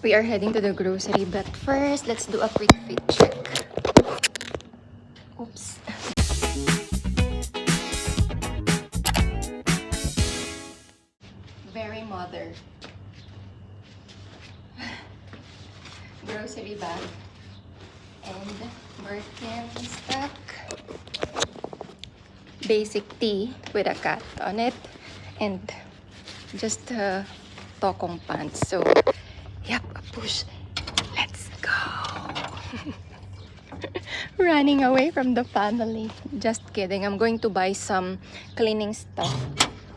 We are heading to the grocery, but first, let's do a quick fit check. Oops. Very mother. Grocery bag. And Birkin stock. Basic tee with a cat on it. And just tokong pants. So, yep, a push. Let's go. Running away from the family. Just kidding. I'm going to buy some cleaning stuff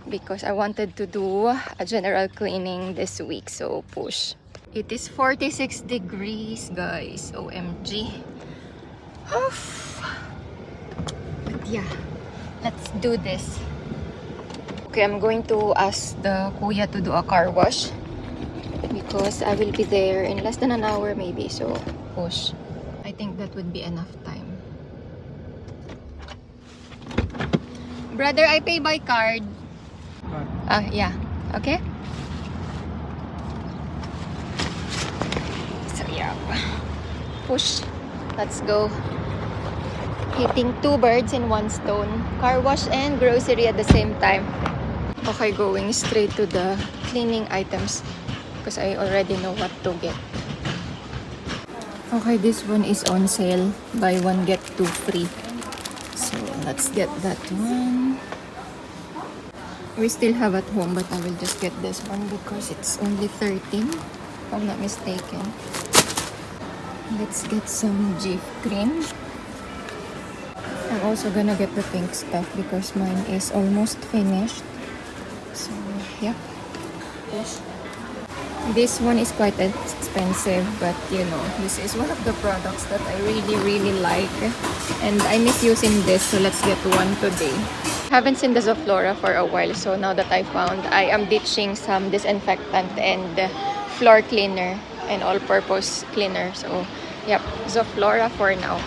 because I wanted to do a general cleaning this week. So, push. It is 46 degrees, guys. OMG. Oof. But yeah, let's do this. Okay, I'm going to ask the kuya to do a car wash because I will be there in less than an hour maybe. So, push. I think that would be enough time. Brother, I pay by card. Yeah. Okay? So, yeah. Push. Let's go. Hitting two birds in one stone. Car wash and grocery at the same time. Okay, going straight to the cleaning items because I already know what to get. Okay, this one is on sale. Buy one, get two free. So, let's get that one. We still have at home, but I will just get this one because it's only 13, if I'm not mistaken. Let's get some Jif cream. I'm also gonna get the pink stuff because mine is almost finished. So, yeah. This one is quite expensive, but you know, this is one of the products that I really like. And I miss using this, so let's get one today. Haven't seen the Zoflora for a while, so now that I found, I am ditching some disinfectant and floor cleaner and all-purpose cleaner. So, yep, Zoflora for now.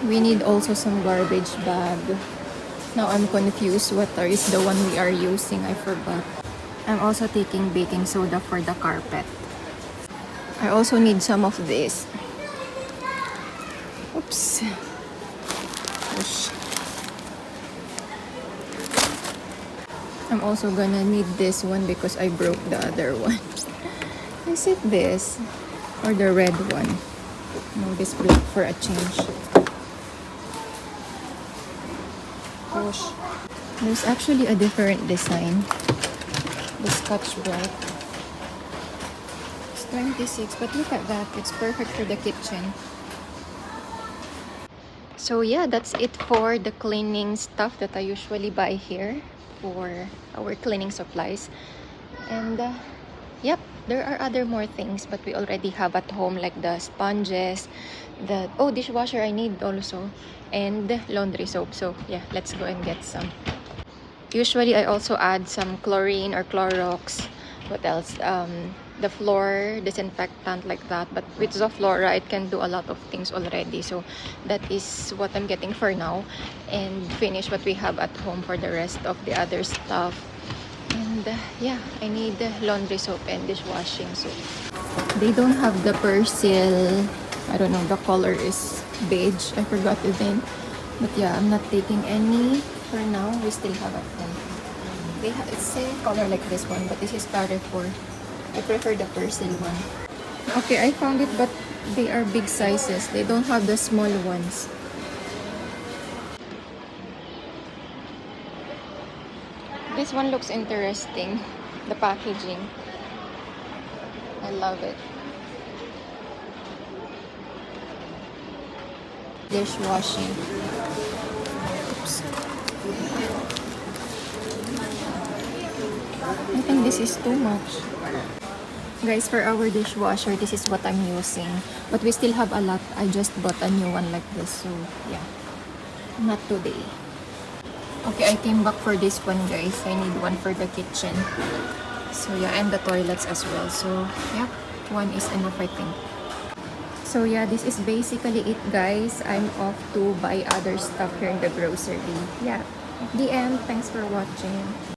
We need also some garbage bag. Now I'm confused what is the one we are using. I forgot. I'm also taking baking soda for the carpet. I also need some of this. Oops. Push. I'm also gonna need this one because I broke the other one. Is it this? Or the red one? No, this black for a change. Push. There's actually a different design. The Scotch Brite. It's 26, but look at that. It's perfect for the kitchen. So yeah, that's it for the cleaning stuff that I usually buy here for our cleaning supplies. And yep, there are other more things, but we already have at home, like the sponges, the dishwasher I need also, and laundry soap. So yeah, let's go and get some. Usually I also add some chlorine or Clorox. What else? The floor disinfectant, like that. But with Zoflora, it can do a lot of things already. So that is what I'm getting for now, and finish what we have at home for the rest of the other stuff. And yeah, I need laundry soap and dishwashing soap. They don't have the Persil. I don't know, the color is beige. I forgot the name. But yeah, I'm not taking any for now. We still have at home. It's same color like this one, but this is Carrefour. I prefer the Persil one. Okay, I found it, but they are big sizes. They don't have the small ones. This one looks interesting. The packaging. I love it. Dishwashing. Oops. I think this is too much. Guys, for our dishwasher, this is what I'm using. But we still have a lot. I just bought a new one like this. So, yeah. Not today. Okay, I came back for this one, guys. I need one for the kitchen. So, yeah, and the toilets as well. So, yeah, one is enough, I think. So, yeah, this is basically it, guys. I'm off to buy other stuff here in the grocery. Yeah, the end. Thanks for watching.